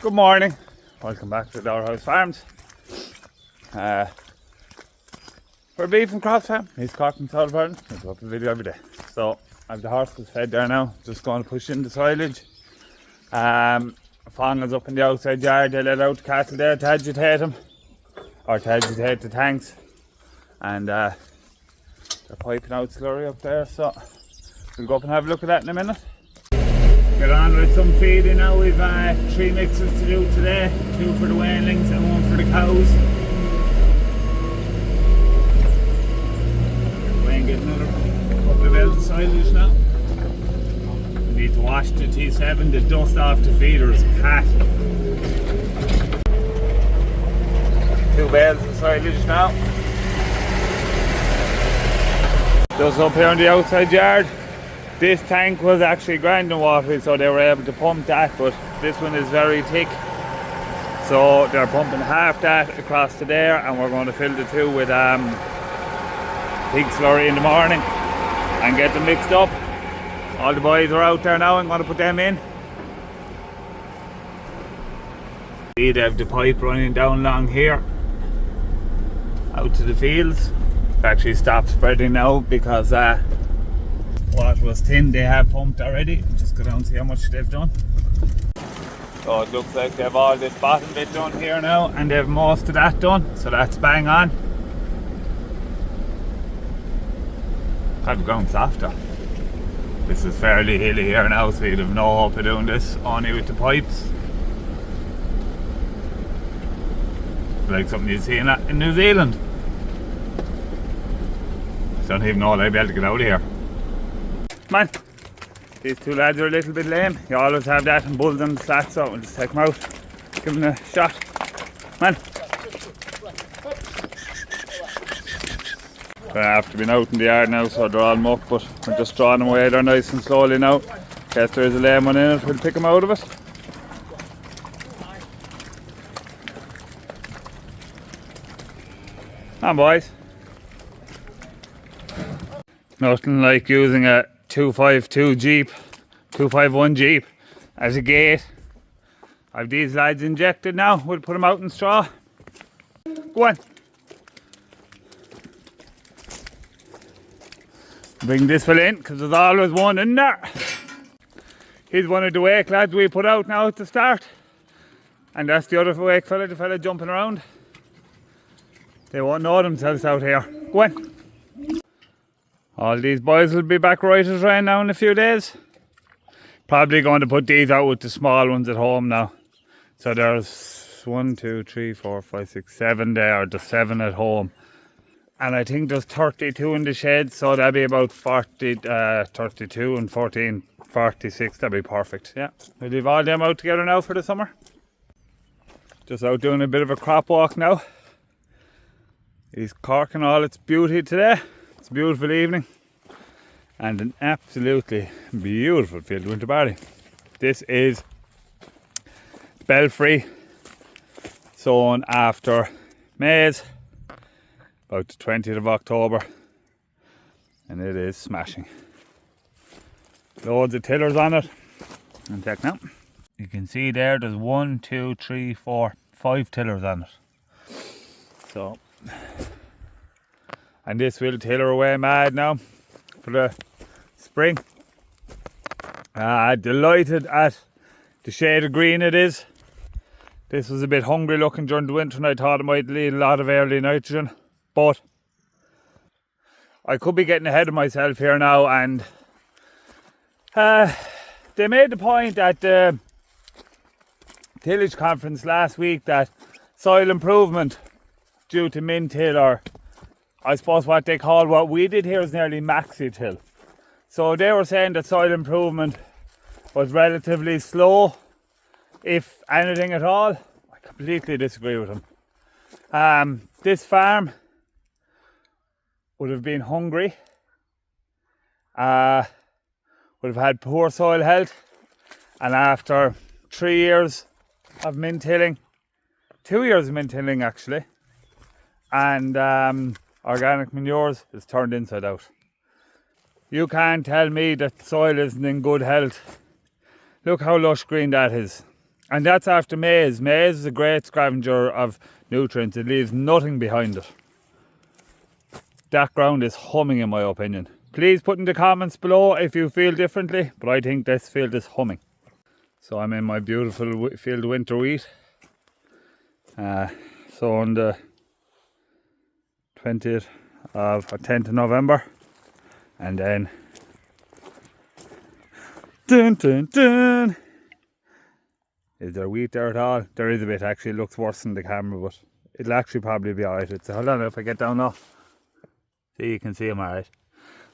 Good morning, welcome back to the House Farms. We're beef and crops farm. He's Cork in South Ireland. We put up a video every day. So I have the horses fed there now, just going to push in the silage. Fawners up in the outside yard, they let out the cattle there to agitate them, or to agitate the tanks. And they're piping out slurry up there, so we'll go up and have a look at that in a minute. Get on with some feeding now. We've 3 mixes to do today, 2 for the weanlings and 1 for the cows. Wayne getting another couple of bales of silage now. We need to wash the T7, the dust off the feeder's cat. 2 bales of silage now. Just up here on the outside yard. This tank was actually grand and watery, so they were able to pump that, but this one is very thick, so they're pumping half that across to there, and we're going to fill the 2 with pig slurry in the morning and get them mixed up. All the boys are out there now. I'm going to put them in. See, they have the pipe running down along here out to the fields. It actually stopped spreading now because what was thin they have pumped already. Just go down and see how much they've done. So it looks like they have all this bottom bit done here now, and they have most of that done, so that's bang on. God, the ground's softer. This is fairly hilly here now, so you'd have no hope of doing this only with the pipes. Like something you'd see in New Zealand. I don't even know if I'd be able to get out of here. Man, these 2 lads are a little bit lame. You always have that in bulls and slats, so we'll just take them out, give them a shot. Man. They have to be out in the yard now, so they're all muck, but we're just drawing them away there nice and slowly now. In case there is a lame one in it, we'll pick them out of it. Come on, boys. Nothing like using a 252 Jeep, 251 Jeep as a gate. I've these lads injected now. We'll put them out in straw. Go on. Bring this fella in, because there's always one in there. He's one of the wake lads we put out now at the start. And that's the other wake fella, the fella jumping around. They won't know themselves out here. Go on. All these boys will be back right as rain now in a few days. Probably going to put these out with the small ones at home now. So there's 1, 2, 3, 4, 5, 6, 7 there, the 7 at home. And I think there's 32 in the shed, so that'll be about 32 and 14, 46, that'll be perfect, yeah. We'll leave all them out together now for the summer. Just out doing a bit of a crop walk now. He's Cork in all its beauty today. It's a beautiful evening and an absolutely beautiful field of winter barley. This is Belfry, sown after maize, about the 20th of October, and it is smashing. Loads of tillers on it. And check now. You can see there's 1, 2, 3, 4, 5 tillers on it. So. And this will tiller away mad now for the spring. Delighted at the shade of green it is. This was a bit hungry looking during the winter, and I thought it might need a lot of early nitrogen, but I could be getting ahead of myself here now. And they made the point at the tillage conference last week that soil improvement due to min-till, or I suppose what they call, what we did here is nearly maxi-till. So they were saying that soil improvement was relatively slow, if anything at all. I completely disagree with them. This farm would have been hungry, would have had poor soil health, and after 3 years of min-tilling, 2 years of min-tilling actually, and organic manures is turned inside out. You can't tell me that soil isn't in good health. Look how lush green that is. And that's after maize. Maize is a great scavenger of nutrients. It leaves nothing behind it. That ground is humming in my opinion. Please put in the comments below if you feel differently, but I think this field is humming. So I'm in my beautiful field of winter wheat. So on the 10th of November. And then dun dun dun. Is there wheat there at all? There is a bit actually. It looks worse in the camera, but it'll actually probably be alright. Hold on, if I get down now. See, you can see them alright.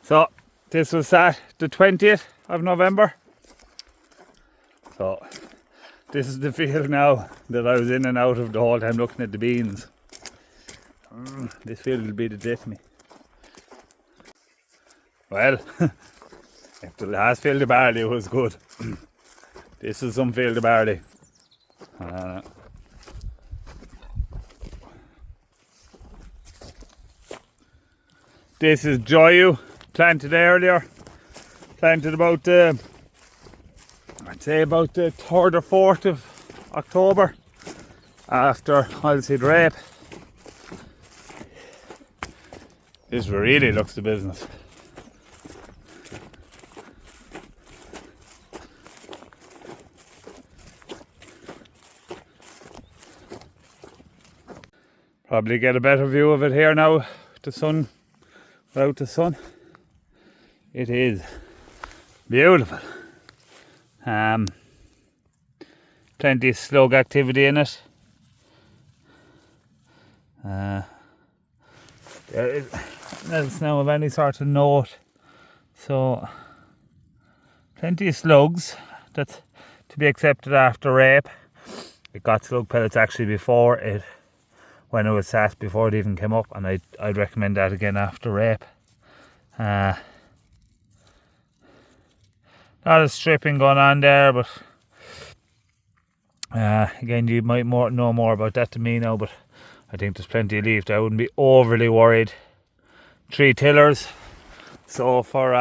So this was sat the 20th of November. So this is the field now that I was in and out of the whole time looking at the beans. This field will be the death of me. Well, if the last field of barley was good, this is some field of barley. This is Joyu, planted earlier. Planted about I'd say about the 3rd or 4th of October after oilseed rape. This really looks the business. Probably get a better view of it here now, the sun, without the sun. It is beautiful. Plenty of slug activity in it. There is there's now of any sort of note. So plenty of slugs that's to be accepted after rape. It got slug pellets actually before it, when it was sat, before it even came up, and I'd recommend that again after rape. Lot of stripping going on there, but again, you might know more about that than me now, but I think there's plenty of leaf. I wouldn't be overly worried. 3 tillers, so for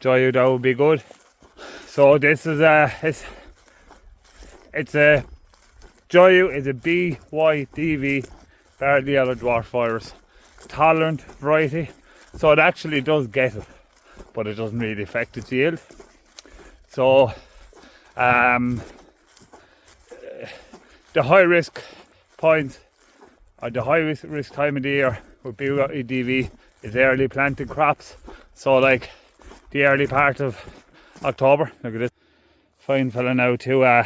Joyu that would be good. So this is it's a Joyu is a BYDV, barley yellow dwarf virus tolerant variety, so it actually does get it, but it doesn't really affect its yield. So the high risk points, or the high risk time of the year with BYDV is early planted crops. So like the early part of October. Look at this fine fella now to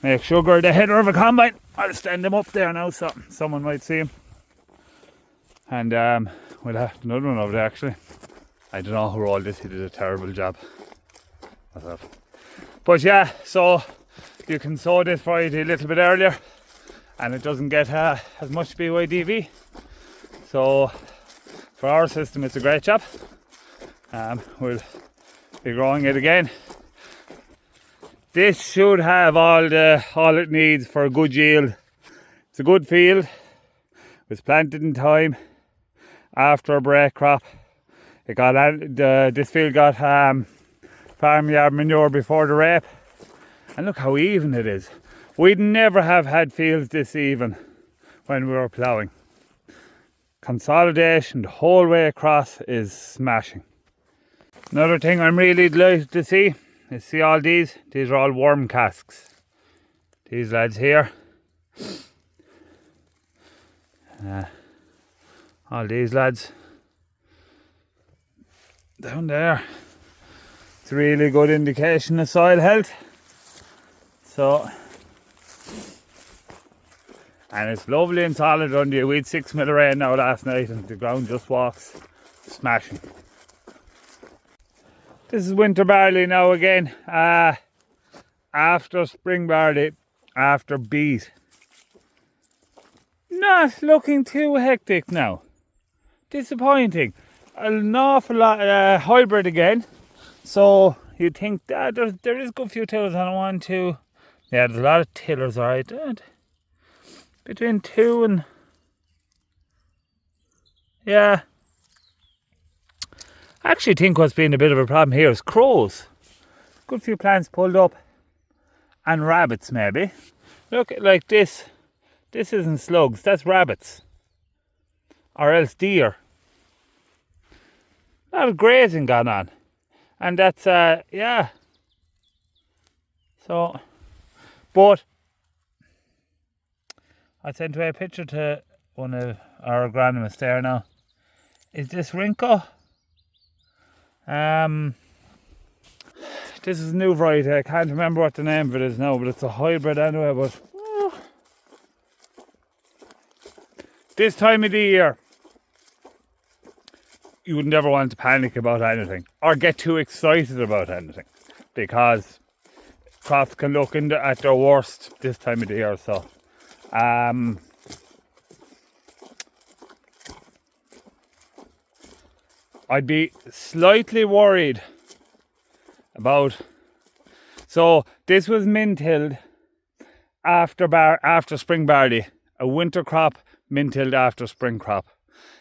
make sugar the header of a combine. I'll stand him up there now so someone might see him. And we'll have another one over there actually. I don't know who rolled this, he did a terrible job myself. But yeah, so you can sow this variety a little bit earlier and it doesn't get as much BYDV. So for our system it's a great job. We'll be growing it again. This should have all it needs for a good yield. It's a good field. It was planted in time after a break crop. It got this field got farmyard manure before the rape, and look how even it is. We'd never have had fields this even when we were ploughing. Consolidation the whole way across is smashing. Another thing I'm really delighted to see is all these are all worm casks. These lads here, all these lads down there. It's a really good indication of soil health. So, and it's lovely and solid under you. We had 6 mil of rain now last night and the ground just walks smashing. This is winter barley now again, after spring barley, after beet. Not looking too hectic now. Disappointing. An awful lot hybrid again. So you'd think that there is a good few tillers on 1, 2. Yeah, there's a lot of tillers, alright. Between 2 and... yeah. I actually think what's been a bit of a problem here is crows. Good few plants pulled up And rabbits maybe. Look, like this. This isn't slugs, that's rabbits. Or else deer. A lot of grazing going on. And that's, yeah. So, but I sent away a picture to one of our agronomists there now. Is this Rinko? This is a new variety. I can't remember what the name of it is now, but it's a hybrid anyway. But this time of the year, you would never want to panic about anything or get too excited about anything, because crops can look at their worst this time of the year. So, I'd be slightly worried about. So this was mint-tilled after spring barley, a winter crop mint-tilled after spring crop.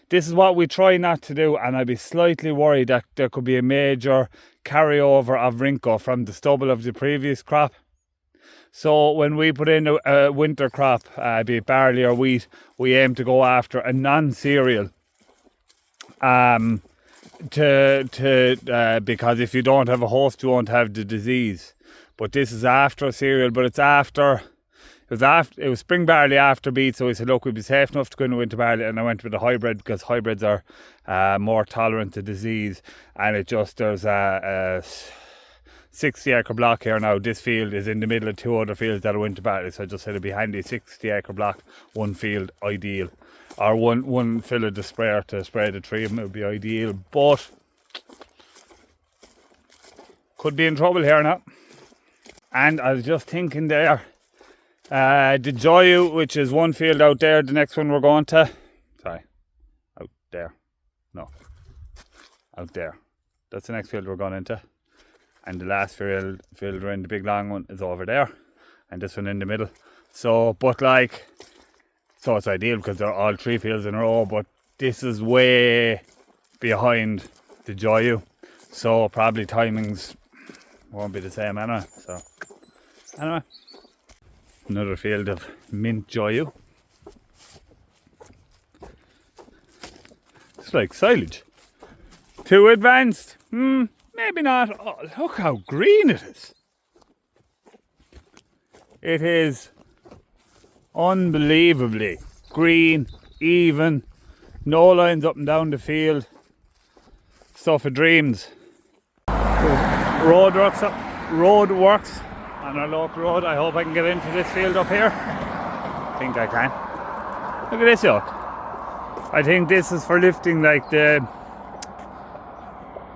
This is what we try not to do, and I'd be slightly worried that there could be a major carryover of Rinko from the stubble of the previous crop. So when we put in a winter crop, be it barley or wheat, we aim to go after a non-cereal. Because if you don't have a host, you won't have the disease. But this is after a cereal, but it's after. It was spring barley after beet, so we said, look, we'd be safe enough to go into winter barley, and I went with a hybrid because hybrids are more tolerant to disease. And there's a 60-acre block here now. This field is in the middle of two other fields that are winter barley, so I just said it'd be handy, 60-acre block, one field, ideal. Or one fill of the sprayer to spray the tree, it would be ideal. But could be in trouble here now. And I was just thinking there, the Joyu, which is one field out there, the next one we're going to, out there, that's the next field we're going into, and the last field we're in, the big long one, is over there, and this one in the middle. So it's ideal because they're all three fields in a row, but this is way behind the Joyu, so probably timings won't be the same anyway. So anyway, another field of mint Joyu. It's like silage. Too advanced? Maybe not. Oh, look how green it is. It is unbelievably green, even, no lines up and down the field. Stuff of dreams. Road works on our local road. I hope I can get into this field up here. I think I can. Look at this yoke. I think this is for lifting like the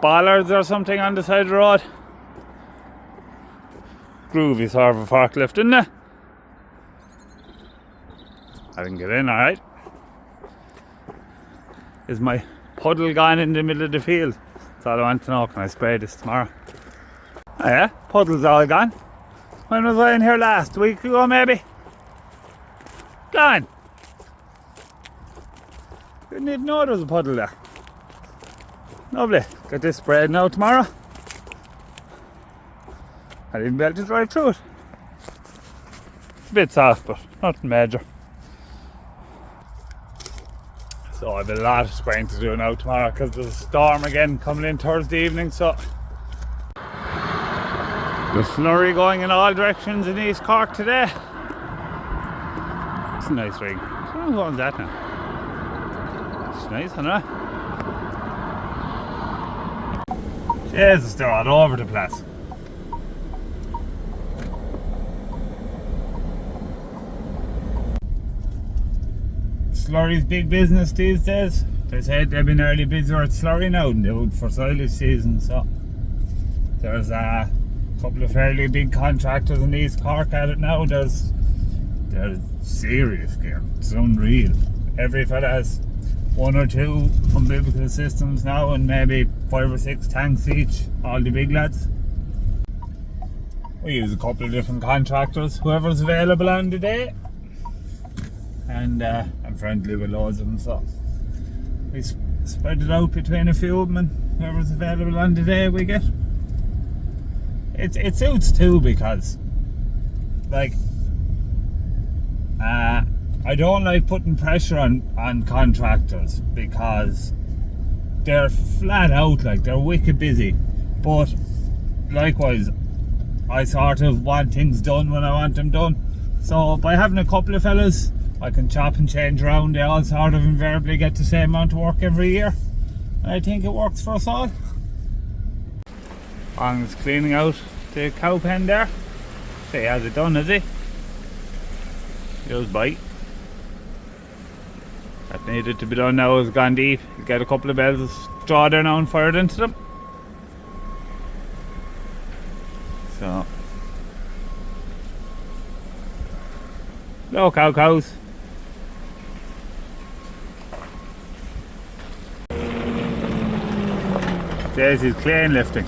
bollards or something on the side of the road. Groovy sort of a forklift, isn't it? I can get in, alright. Is my puddle gone in the middle of the field? That's all I want to know. Can I spray this tomorrow? Oh yeah, puddle's all gone. When was I in here last? A week ago maybe? Gone. Didn't even know there was a puddle there. Lovely. Get this sprayed now tomorrow. I didn't be able to drive through it. A bit soft, but nothing major. So I have a lot of spraying to do now tomorrow because there's a storm again coming in Thursday evening. So the Slurry going in all directions in East Cork today. It's a nice ring. How long is that now? It's nice, isn't it? Jesus, they're all over the place. Slurry's big business these days. They said they've been early busier at Slurry now than they would for silage season. So there's a couple of fairly big contractors in East Cork at it now. There's serious gear. It's unreal. Every fella has one or two umbilical systems now and maybe 5 or 6 tanks each, all the big lads. We use a couple of different contractors, whoever's available on the day. And I'm friendly with loads of them, so we spread it out between a few of them, and whoever's available on the day we get. It suits too, because like, I don't like putting pressure on contractors because they're flat out, like they're wicked busy. But likewise, I sort of want things done when I want them done. So by having a couple of fellas, I can chop and change around. They all sort of invariably get the same amount of work every year. And I think it works for us all. Ong's cleaning out the cow pen there. So he has it done, has he? Here's bite. That needed to be done now, has gone deep. You get a couple of bales of straw there now and fired into them. So, hello cows. There's his crane lifting.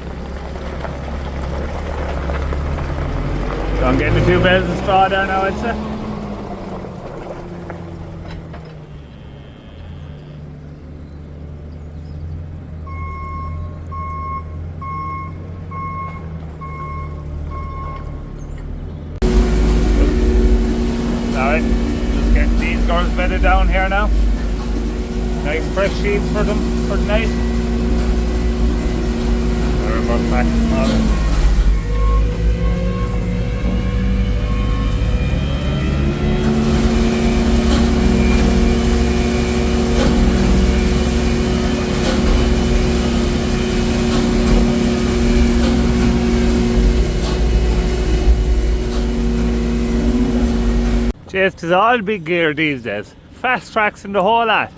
So I'm getting a few bales of straw there now, I'd say. Alright, just getting these girls bedded down here now. Nice fresh sheets for them for the night. They're about back tomorrow. Jeez, 'tis all big gear these days. Fast tracks and the whole lot.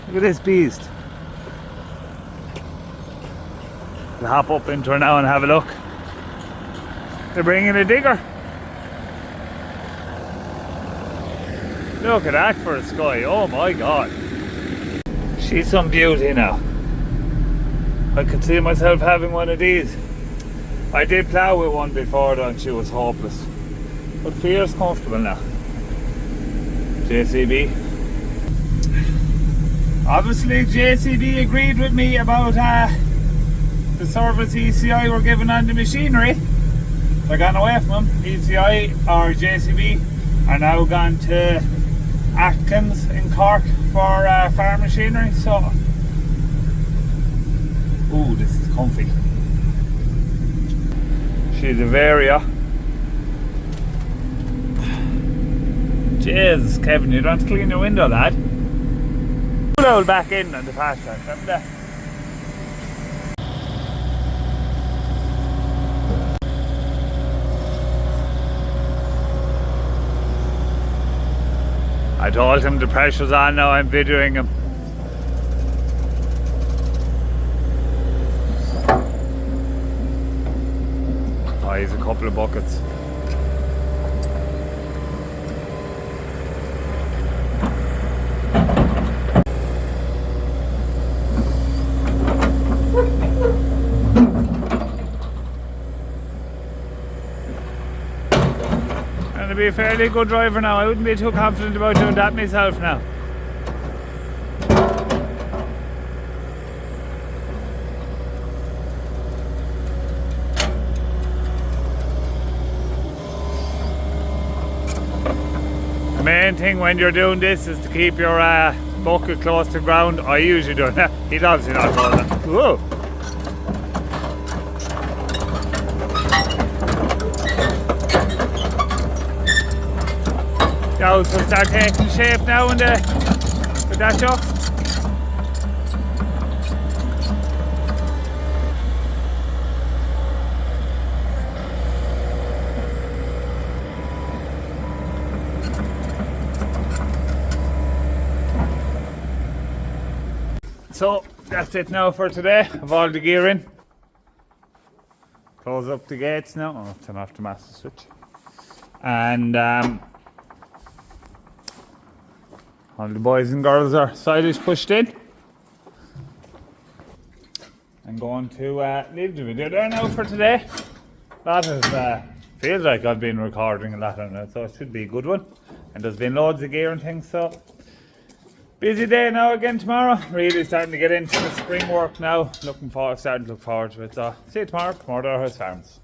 Look at this beast. We'll hop up into her now and have a look. They're bringing a digger. Look at that for a sky, oh my god. She's some beauty now. I could see myself having one of these. I did plough with one before though and she was hopeless. But feels comfortable now. JCB. Obviously JCB agreed with me about the service ECI were given on the machinery. They're gone away from them. ECI or JCB are now gone to Atkins in Cork for farm machinery. So, ooh, this is comfy. She's a Varia. Jesus, Kevin, you don't have to clean your window, lad. Put old back in on the pasture, remember that? I told him the pressure's on now, I'm videoing him. Oh, he's a couple of buckets. And to be a fairly good driver now, I wouldn't be too confident about doing that myself now. The main thing when you're doing this is to keep your bucket close to ground. I usually do that. He's obviously not doing that. Whoa! Those will start taking shape now with that chuck. So that's it now for today. I've all the gear in. Close up the gates now. I'll turn off the master switch. And all the boys and girls are sideage pushed in. I'm going to leave the video there now for today. That is, feels like I've been recording a lot on it, so it should be a good one. And there's been loads of gear and things, so Busy day now again tomorrow. Really starting to get into the spring work now. Starting to look forward to it. So see you tomorrow from House Farms.